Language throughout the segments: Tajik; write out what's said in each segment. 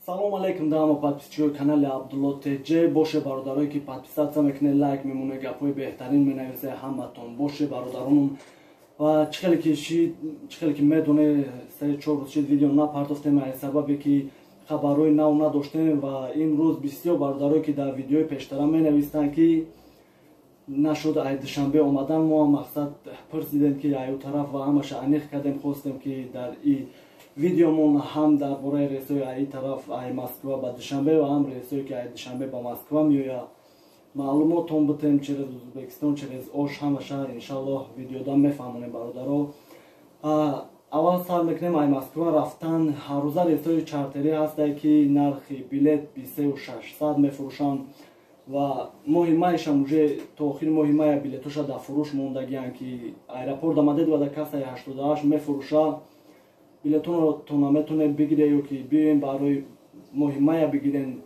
Салом алейкум, дама подписчикои канали Абдулло ТЖ. Боше бародарое ки подписаться мекунед, лайк мемуне, гапҳои беҳтарин менависе ҳаматон. Боше бародаронум ва чӣ хеле ки медоне 3-4 рӯз шид видео напартофтем аз сабабе ки хабарҳои нав надоштем ва имрӯз бисёр бародарое ки дар видеои пештара менавистанд ки нашуд ай душанбе омадан. мо мақсад пурсидем ки аю тараф ва ҳамаша аниқ кардем, хостем ки дар видеомон ҳам дар бораи рейсои ай тараф ай Москва ба Душанбе ва ҳам рейсое ки ай Душанбе ба Москва меояд маълумотон битем через Узбекистон, через Ош, ҳамаша иншаллоҳ видеода мефаҳмонем бародаро. аввал сар мекунем ай Москва рафтан. ҳаррӯза рейсои чартерӣ ҳастае ки нархи билет 2600 мефурӯшанд ва моҳи майшам уже то охири моҳи мая билетоша дар фурӯш мондагиянд ки аэропорт амадед ва дар кассаи 88 мефурӯша. билетонро то наметонед бигиред ё ки биёем барои моҳи мая бигирен.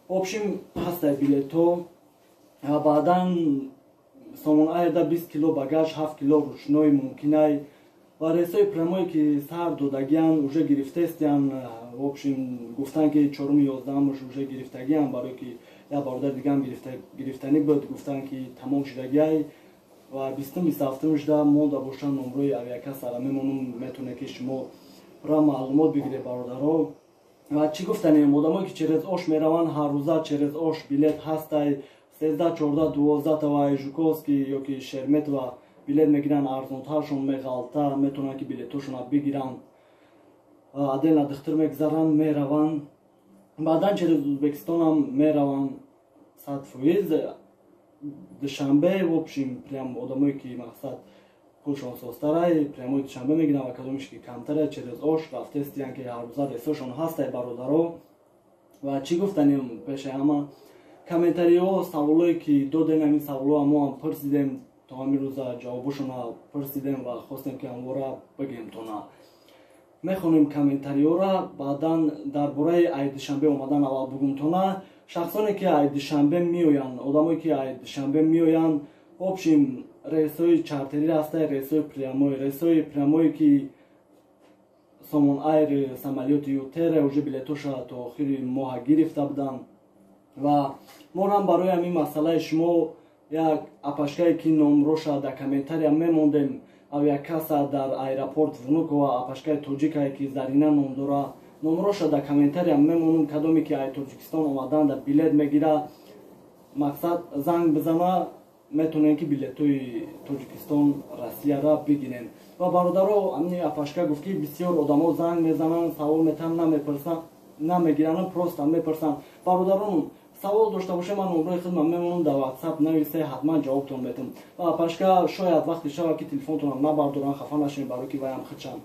общем ҳастае билетҳо. баъдан сомон айда 20 кило багаж, 7 кило рушнои мумкинай ва рейсои прямое ки сар додагиянд уже гирифтестиянд. в общем гуфтанд ки 4-11 уже гирифтагиянд, барое ки як бародар дигам гирифтанӣ буд, гуфтанд ки тамом шудагиай ва 20-27 монда бошанд номрои авиакассара. мемонум метавонед ки шумо ра маълумот бигиред бародаро. ва чӣ гуфтанем, одамое ки через Ош мераванд, ҳаррӯза через Ош билет ҳастай 13, 14, 12 таваи Жуковский ё ки Шермет ва билет мегиранд арзонтаршон меғалта, метавонанд ки билетошона бигиранд, отдельно духтур мегзаранд, мераванд. баъдан через Узбекистонам мераванд 100%. Душанбе в общем прям одамое ки мақсад пулшон состарай прямои Душанбе мегиранд ва кадомиш ки камтаре через Ош рафтестиянд ки ҳаррӯза рейсошон ҳастай бародаро. ва чӣ гуфтанем, пеши ҳама комментариҳо, саволое ки додем, ҳамин саволҳоам мо ҳам пурсидем, то ҳамин рӯза ҷавобошона пурсидем ва хостем ки ҳамвора бигем тона. мехонем комментариҳора. баъдан дар бораи ай Душанбе омадан аввал бугум тона. шахсоне ки ай Душанбе меоянд, одамое ки ай Душанбе меоянд, в общем рейсои чартерӣ ҳастае, рейсои прямое ки сомон айр самолети Ютере уже билетоша то охири моҳа гирифта буданд ва морам барои ҳамин масъалаи шумо як апашкае ки номроша дар комментария мемондем. авиакасса дар аэропорт Внуково, апашкаи тоҷикае ки Зарина ном дора, номроша дар комментария мемонум. кадоме ки ай Тоҷикистон омадан дар билет мегира, мақсад занг бизана, метавонем ки билетҳои Тоҷикистон Россияра бигирем. ва бародаро ҳамин апашка гуфт ки бисёр одамо занг мезананд, савол метавонанд, намепурсанд, намегиранд, просто мепурсанд. бародарон савол дошта бошем, ман номрои худам мемонам дар WhatsApp нависе, ҳатман ҷавобтон метавонам. ва апашка шояд вақте шавад ки телефонтонам набардоранд, хафа нашавед, барое ки ваям худшам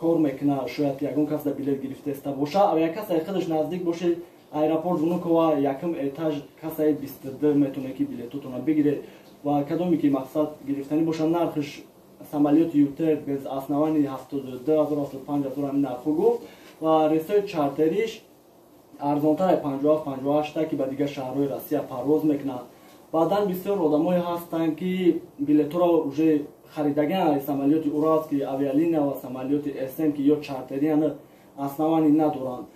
кор мекунад, шояд ягон кас дар билет гирифтеста боша. авиакассаи худаш наздик бошед, аэропорт Внуково, якум этаж кассаи 22 метавонед ки билетотона бигиред. ва кадоме ки мақсад гирифтанӣ бошад, нархиш самолети Ютер без оснований 72,000-75,000 ҳамин нархҳо гуфт ва рейсои чартериш арзонтари 57-58 ки ба дигар шаҳрҳои Россия парвоз мекунад. баъдан бисёр одамое ҳастанд ки билетҳоро уже харидагиянд аз самолети Уралский авиалиния ва самолети SM ки ё чартериянд, оснований надоранд.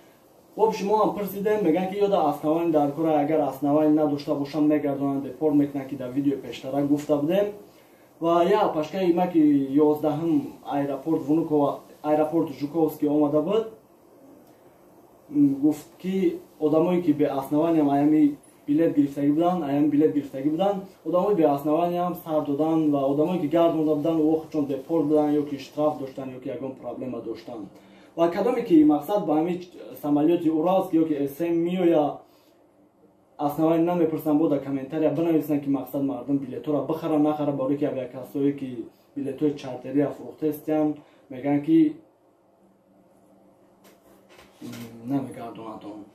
в общем мо ҳам пурсидем, мегӯянд ки ё дар оснований дар кора, агар оснований надошта бошанд мегардонанд, депорт мекунанд ки дар видеои пештара гуфта будем. ва як апашкаи ма ки 11 аэропорт Внуково, аэропорт Жуковский омада буд, гуфт ки одамое ки беоснованиям аями билет гирифтагӣ буданд, одамои беоснованиям сар доданд ва одамое ки гард монда буданд ӯ худшон депорт буданд ё ки штраф доштанд ё ки ягон проблема доштанд. ва кадоме ки мақсад ба ҳамин самолети Уралский ё ки SM меоя, оснований намепурсанд, бо дар комментария бинависанд ки мақсад мардум билетҳоро бихаранд, нахаранд, барое ки авиакассое ки билетҳои чартерия фурӯхтестиянд мегӯянд ки намегардонатон.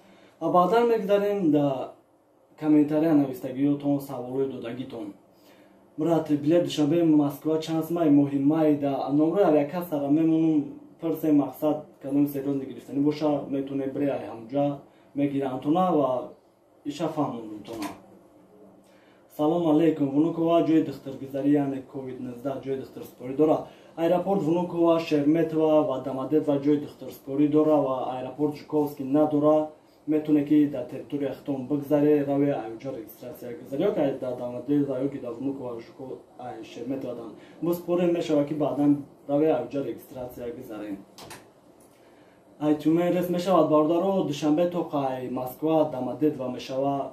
ва баъдан мегзарем дар комментария навистагиётон, саволҳои додагитон. брат, билет Душанбе Москва чанд май, моҳи май, дар номрои авиакассара мемонум, пурсем мақсад кадоми сериозни гирифтанӣ боша, метавонед бре ай ҳамҷа мегирандтона ва иша фаҳмондумтона. салом алейкум. Внуково ҷои духтургузарӣ, яъне COVID-19 ҷои духтурспорӣ дора. аэропорт Внуково, Шерметова ва Домодедово ҷои духтурспорӣ дора ва аэропорт Жуковский надора. метоне ки дар территорияи хитон бигзаре раве аёҷа регистратсия гузаре ё ки дар Дамадева ё ки дар Внуково Жуко методан боспоре мешава ки баъдан раве аёҷа регистратсия гузарем ай тюмен рес мешавад бародаро душанбе то ай Москва Дамадева мешава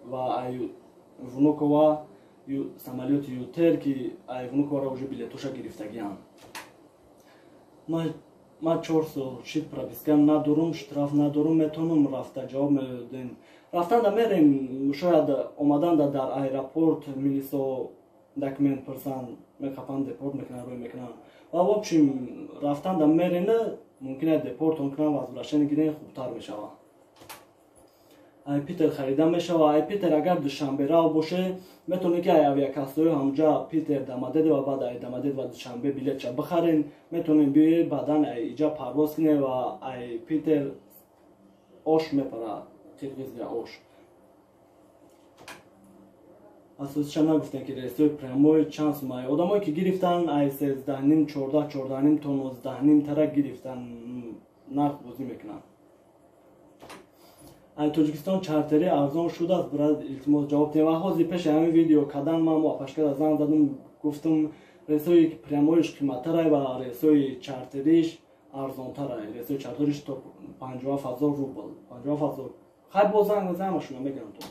ва ай Внуково самолёти Ютер ки ай Внуково уже билетоша гирифтагиам ما 4 سال شید پرویسکم ندارم штраф ندارم میتونم رفته جواب میدن رفتن دا میریم شاید اومدن در ایرپورت میلیسو دکمنت پرسن میخوان دپورت میکنن روی میکنن و وابچیم رفتن دا میرین ممکنه دپورت کنن و از برشن گیرین خوبتر میشوه ای پیتر خریدن میشوه ای پیتر اگر دوشنبه راه باشه میتونه که ای اویاکاستوی همونجا پیتر دامادد و بعد ای دامادد و دوشنبه بلیت چه بخرین میتونین بیای بعدن ای اینجا پرواز کنه و ای پیتر اوش میپره قرقیزیا اوش اساسش نگفتن که رئیسوی پرموی چند سومای آدمایی که گرفتن ای 13 نیم 14 نیم تا 19 نیم ترک گرفتن نرخ بازی میکنن ای توجیکستان چارتری ارزان شده است برای التماس جواب دهیم و حاضی پیش همین ویدیو کدن من واپسکر از زنگ دادم گفتم رئیسوی پرمویش قیمت‌تره و رئیسوی چارتریش ارزان‌تره رئیسوی چارتریش تا 50,000 روبل 50,000 خیلی با زنگ شما میگم تو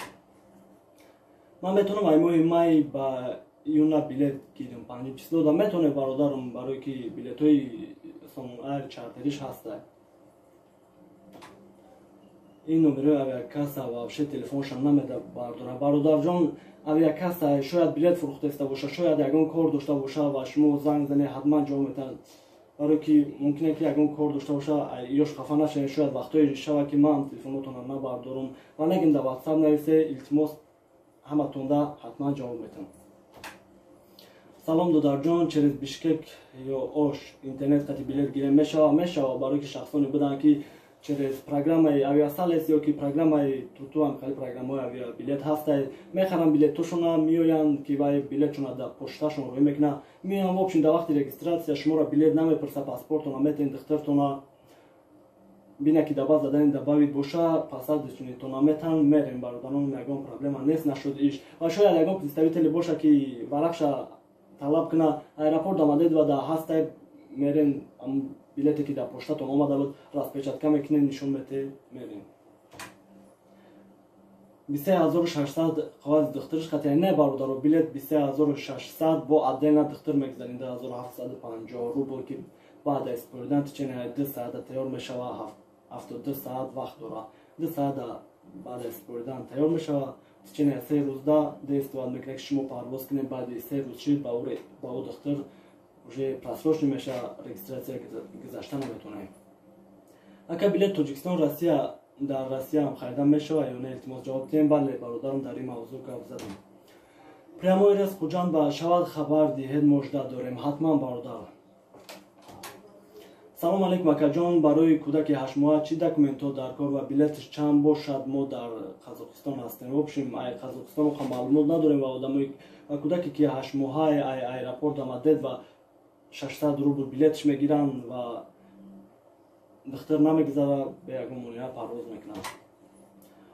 من میتونم ای مای با یونا بلیت گیرم 5 چیزا دا میتونه برادرم برای که بلیت‌های سون چارتریش هسته این نمره اویاکاسا و вообще телефонشان نمیده برادر جان اویاکاسا شاید بلیت فروخته است باشه شاید یگان کار داشته باشه و شما زنگ زنی حتما جواب میدن برای که ممکنه که یگان کار داشته باشه یاش خفه نشه شاید وقتایی شوه که من تلفنتون نبردارم و نگین در واتساپ نویسه التماس همتون ده حتما جواب میدم سلام دادر جان через بشکک یا اوش اینترنت قطعی بلیت گیره میشه برای که شخصانی بدن که через программаи авиасалес ё ки программаи туту ҳам хеле программаи авиабилет ҳаста мехарам билетошона меоянд ки вай билетшона дар пошташон рӯй мекуна меоян вобшин дар вақти регистратсия шуморо билет намепурса паспортона метен духтартона бина ки даба задани дабавид боша пасадтона метан мерем бародарон ягон проблема нест нашуд иш ва шояд ягон представители боша ки варақша талаб куна аэропорт дамадедва да ҳаста мерен билете ки дар поштатон омада буд распечатка мекунем нишон мете мерем 23600 қағози духтариш қатъи не бародаро билет 23600 бо отдельно духтар мегзарем 1750 рубл ки баъд аз спордан чена 2 соата тайёр мешава 72 соат вақт дора 2 соата баъд аз спордан тайёр мешава чена 3 рӯзда действовать мекунад ки шумо парвоз кунем баъди 3 рӯз шид ба о духтар уже просрочно меша регистрация гузашта наметонем ака билет тоҷикистон россия дар россия ҳам харида мешава ё не илтимос ҷавоб диҳем бале бародарам дар ин мавзӯъ гап задем прямои рас хуҷанд ба шавад хабар диҳед мо жда дорем ҳатман бародар салом алейкум акаҷон барои кӯдаки 8 моҳа чӣ документҳо дар кор ва билетиш чанд бошад мо дар қазоқистон ҳастем вобшим ай қазоқистон ҳам маълумот надорем ва одамои ва кӯдаке ки 8 моҳа ай аэропорт омадед ва 600 рубл билетш мегиранд ва духтар намегзара ба ягон моҳия парвоз мекунад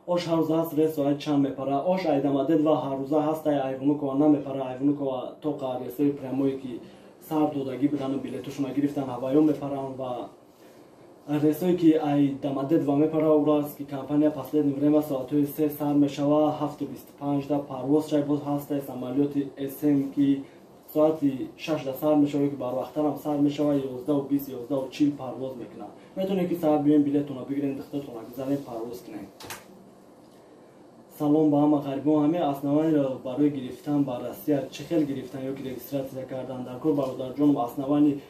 ош ҳар рӯза ҳаст рейс соати чанд мепара ош ай дамадед ва ҳар рӯза ҳаст ай Внуково намепара ай Внуково то рейсои прямое ки сар додагӣ будану билетошона гирифтан ҳаваён мепаранд ва рейсое ки ай дамадед ва мепара ураз ки компания последнее время соатҳои 3 сар мешава 7:25 да парвоз шай боз ҳаст самолёти SM ки соати 6 да сар мешава ки барвақтарам сар мешава 11:20 11:40 парвоз мекунад метонем ки сар биёем билетона бигирем духтатона гузарем парвоз кунем салом ба ҳама ғарибон ҳаме основаниро барои гирифтан ба Россия чӣ хел гирифтан ё ки регистратсия кардан дар кор бародарҷонам основани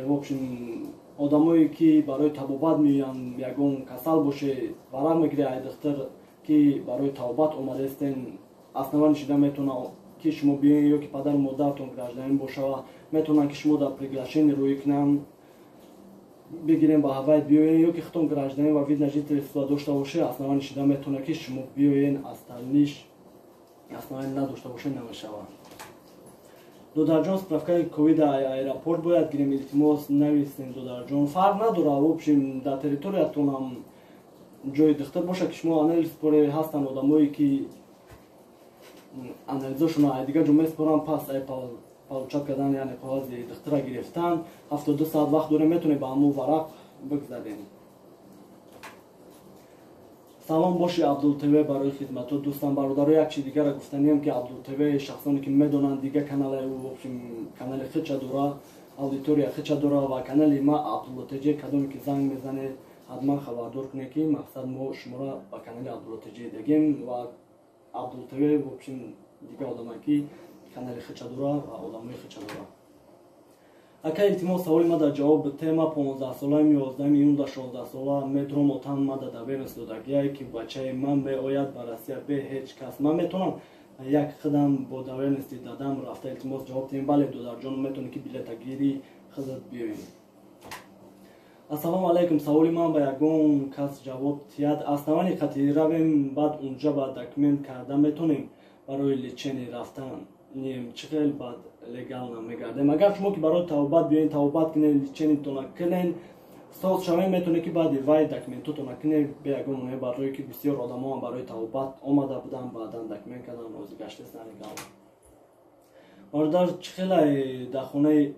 вобшин одамое ки барои табобат меоянд ягон касал боше варақ мегире ай духтар ки барои табобат омадаистен основани шида метавона ки шумо биёед ё ки падару модаратон гражданин бошава метавонанд ки шумо дар приглашение рӯй кунанд бигирем ба ҳавайт биёед ё ки хитон гражданин ва вид на жительство дошта боше основани шида метавонад ки шумо биёед остальниш основани надошта боше намешава додарҷон справкаи ковид аэропорт бояд гирем илтимос нависем додарҷон фарқ надора вобшим дар территориятонам ҷои духтар боша ки шумо анализ пуре ҳастан одамое ки анализошуно ай дигар ҷо меспоран пас ай палчат кардан яъне қоғази духтара гирифтан 72 соат вақт дорем метонем ба ҳамун варақ бигзарем. салом боши Абдултв барои хидматот дӯстан бародаро як чи дигара гуфтаниям ки Абдултв шахсоне ки медонанд дига каналаи ӯ канали хича дора аудитория хича дора ва канали ма Абдуллотиҷ кадоме ки занг мезане ҳатман хабардор кунед ки мақсад мо шуморо ба канали Абдуллотиҷ дегем ва Абдултв дига одаме ки канали хича дора ва одамои хича дора. Ака илтимос саволи ма дар ҷавоби тема 15-солаи 11 июн дар 16-сола метром отан ма дар давернес додагия ки бачаи ман меояд ба Россия бе ҳеҷ кас. Ман метавонам як қадам бо давернести дадам рафта илтимос ҷавоб дем. Бале додарҷон метавонӣ ки билетагири хизат биёем. Ассалому алайкум. Саволи ман ба ягон кас ҷавоб тиҳад. Аз навани қатъӣ равем баъд унҷа ба документ карда метавонем барои лечение рафтан чӣ хел бад легал намегардем. Агар шумо ки барои тавбат биёен тавбат кинед лечениятона кунен соз шавем метавонед ки баъди вай документотона кунед бе ягон муҳим барои ки бисёр одамон барои тавбат омада буданд баъдан документ кардан розӣ гаштест легал. Бародар чӣ хелай дар хонаи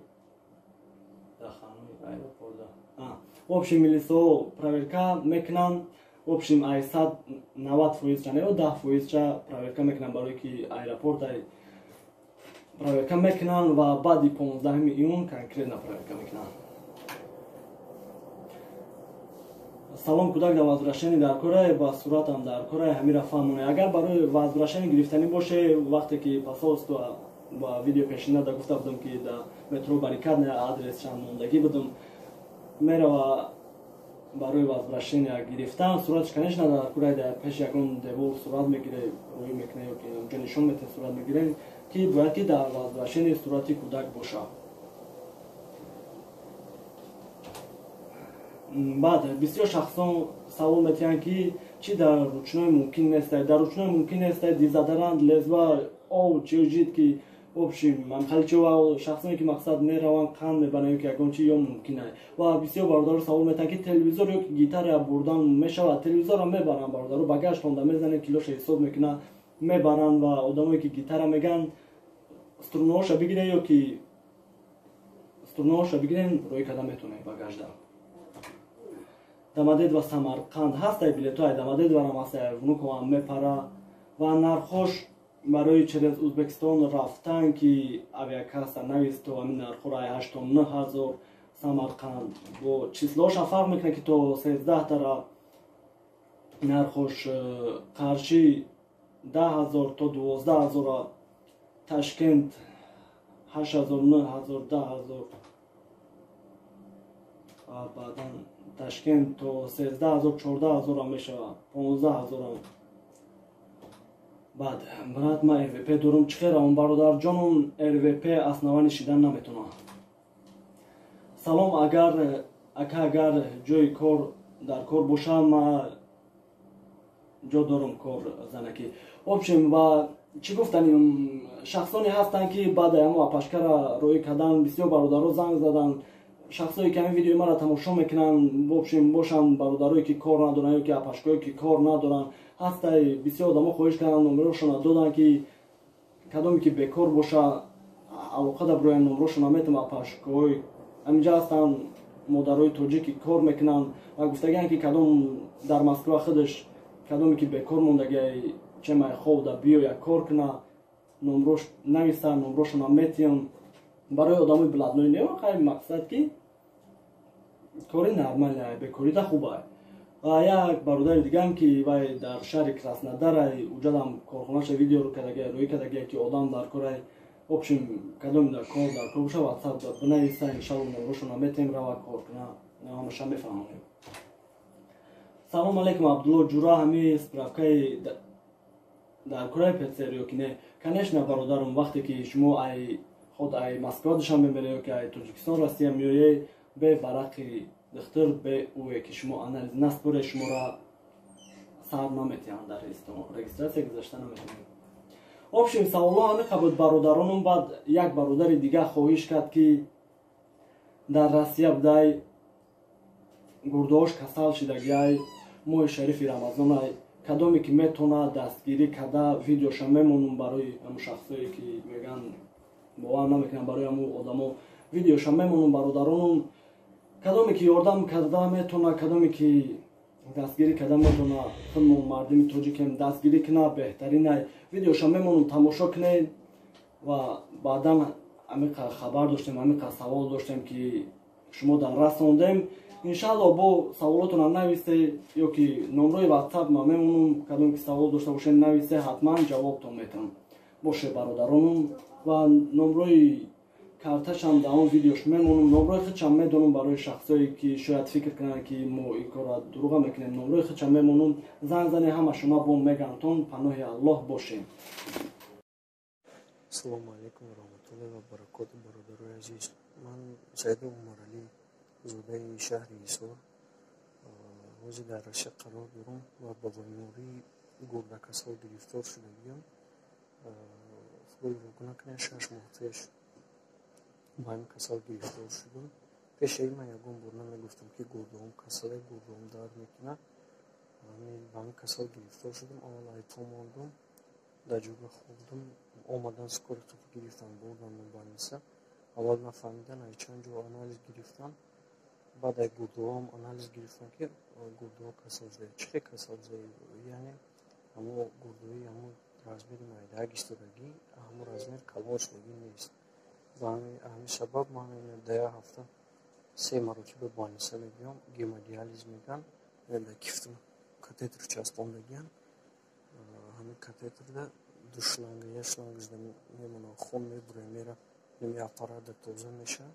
в общем милисо проверка мекунанд. В общем ай 190% не 10% проверка мекунанд барои ки аэропорт проверка мекунанд ва баъди 15 июн конкретна проверка мекунанд. салом кӯдак дар возвращение дар кора ба суратам дар кора ҳамира фаҳмоне. Агар барои возвращение гирифтанӣ боше вақте ки посолство ба видео пешина да гуфта будам ки дар метро барикадная адресшан мондагӣ будам мерава барои возвращение гирифтан суратш конечно дар кора дар пеш ягон девор сурат мегире рӯй мекуне ё ки онҷо нишон мете сурат мегире ки бояд ки дар возвращение сурати кӯдак боша. баъд бисёр шахсон савол метиҳанд ки чӣ дар ручной мумкин нест. Дар ручной мумкин нест дизадаранд лезва ов чиёжид ки в общем мамхаличова шахсоне ки мақсад мераванд қанд мебаранд ё ки ягон чи ё мумкин аст. Ва бисёр бародаро савол метиҳанд ки телевизор ё ки гитара бурдан мешавад. Телевизорро мебаранд бародаро багаж тонда мезанед килоша ҳисоб мекунад мебаранд ва одамое ки гитара меган струнаҳоша бигире ё ки струнаҳоша бигирен рӯй карда метавонед багажда. Дамадед ва Самарқанд ҳастай билетҳои Дамадед ва рамасай внуковам мепара ва нархош барои через Узбекистон рафтан ки авиакасса нависто ҳамин нархҳоро 89 000 Самарқанд бо числоҳоша фарқ мекунад ки то 13 тара нархош Қарши 10 000 то 12 000 Ташкент 8 000 9 000 10 000 баъдан Ташкент то 13 000 14 000 мешавад 15 000. баъд брат ма РВП дорум чӣ хел он бародарҷонум РВП аснавани шидан наметавонам. салом агар ҷои кор дар кор боша ма ҷо дорам кор занаки. В общем ва чӣ гуфтаним шахсоне ҳастанд ки баъди ҳамон апашкара рӯй кардан бисёр бародаро занг задан шахсое ки ҳамин видеои маро тамошо мекунанд в общем бошанд бародарое ки кор надоранд ё ки апашкое ки кор надоранд ҳастай бисёр одамо хоҳиш карданд номерошона доданд ки кадоме ки бекор боша алоқа дар бирӯян номерошона метам апашкоҳои ҳаминҷа ҳастанд модарои тоҷик ки кор мекунанд ва гуфтагианд ки кадом дар Москва худаш кадоме ки бекор мондагиай чемай ховда биёя кор куна номрош нависа номрошона метиҳам барои одамои биладнои не хай мақсад ки кори нормале бекорида хуба. ва як бародари дигаам ки вай дар шаҳри Краснодарай уҷадам корхонаша видеоро кардагиай рӯй кардагиай ки одам дар корай в общем кадоме дар кор боша ватсап бинависа иншалло номрошона метем рава кор куна ҳамаша мефаҳмонем. салому алайкум Абдулло ҷура ҳамин справкаи дар кораи петсер ё ки не. Конечно бародарам вақте ки шумо худ ай Москва душан мемере ё ки ай Тоҷикистон Россия меояй бе барақи духтар бе ӯе ки шумо анализ наспуре шуморо сар наметиҳанд дар регистратсия гузашта наметавонед. В общем саволҳо ҳамин қабуд бародаронам. баъд як бародари дига хоҳиш кард ки дар Россия будай гурдош касал шидагиай моҳи шарифи рамазон кадоме ки метавона дастгирӣ карда видеоша мемонум барои ҳамун шахсое ки мегӯянд бовар намекунам барои ҳамун одамо видеоша мемонум бародаронум кадоме ки ёрдам карда метавона кадоме ки дастгирӣ карда метавона худмон мардими тоҷикем дастгирӣ кина беҳтарина видеоша мемонум тамошо кунед ва баъдан амиқа хабар доштем амиқа савол доштем ки шумо дар расондем иншаалло бо саволотона нависе ё ки номрои ватсап ма мемонум кадоме ки савол дошта бошед нависе ҳатман ҷавобтон метам боше бародаронум ва номрои карташам дар он видеош мемонум номрои худшам медонум барои шахсое ки шояд фикр кунанд ки мо ин кора дурӯға мекунем номрои худшам мемонум занг зане ҳама шумо бо мегантон паноҳи аллоҳ бошем. Assalomu alaykum va rahmatullohi va barakatuh birodaroy aziz. Man Saida Umarali zodai shahri Hisor. Hozir dar Rashid qaror дорам va ба бемории гурдакасал гирифтор шуда будам. Худаи накуне 6 моҳ пеш ба ин касал гирифтор шудам. Пешаи ман ягон бор намегуфтам ки гурдаам касале гурдаам дард мекунад. Ба ин касал гирифтор шудам. Аввал айбҳо мондам. Дар ҷойгоҳ хӯрдам. Омадан скори қафа гирифтан бурдам больница. Аввал нафаҳмидан ай чанд ҷо анализ гирифтан. Баъд ай гурдоам анализ гирифтан ки гурдоа касалзаи чӣ хел касалзаи яъне ҳамо гурдои ҳамо размери майдаак истодагӣ ҳамо размер калон шудагӣ нест. Ба ҳамин сабаб ман дар як ҳафта 3 маротиба больница мебиём. гемодиализ мегӯянд дар кифтам катетр часпондагиам. ҳамин катетрда ду шланга як шланга зда мемонад хун мебуре мера ними аппарата тоза меша.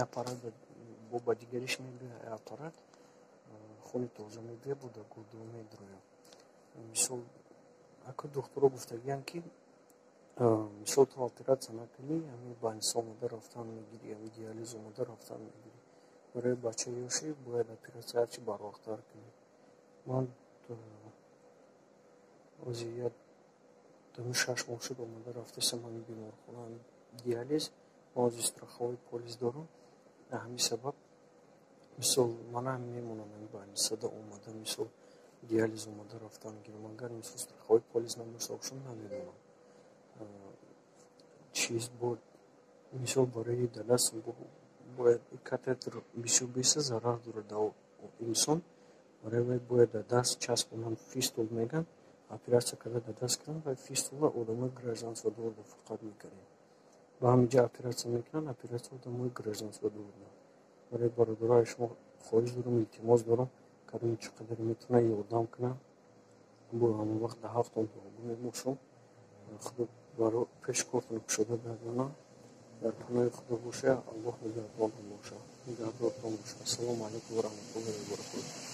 аппарат бо ба дигариш мебиёяд аппарат хуни тоза мебиёяд бо дар гурдо медурояд. Мисол ака духтуро гуфтагиянд ки мисол ту оператсия накунӣ ҳамин больница омада рафтан мегирӣ ҳамин диализ омада рафтан мегирӣ. барои бачаи ёшӣ бояд оператсия ҳарчи барвақттар кунӣ. ман ҳозир дами 6 моҳ шуд омада рафтасам ҳамин беморхона ҳамин диализ. ман ҳозир страховой полис дорам. ҳамин сабаб мисол ман ҳам мемонам ин больницада омада мисол диализ омада рафтан гирам агар мисол страховой полис набошта бошам намедонам чиз бо мисол барои дадаст бояд катетр бисёр беса зарар дорад дар инсон. барои вай бояд дадаст часпонанд фистул мегӯянд оператсия карда дадаст кунанд ва фистула одамои гражданстводор фақат мекунем. ба ҳамин ҷо оператсия мекунанд оператсия одамои гражданстводор. барои бародарои шумо хоҳиш дорам илтимос дорам кадоме чӣ қадар метавонад ёрдам кунад бо ҳамон вақт дар ҳафтон дорогӣ мебошам. худо барои пешкортон кушода гардонад. дар паноҳи худо боша. аллоҳ нигаҳбонтон боша. Ассалому алайкум ва раҳматуллоҳи ва баракатуҳ.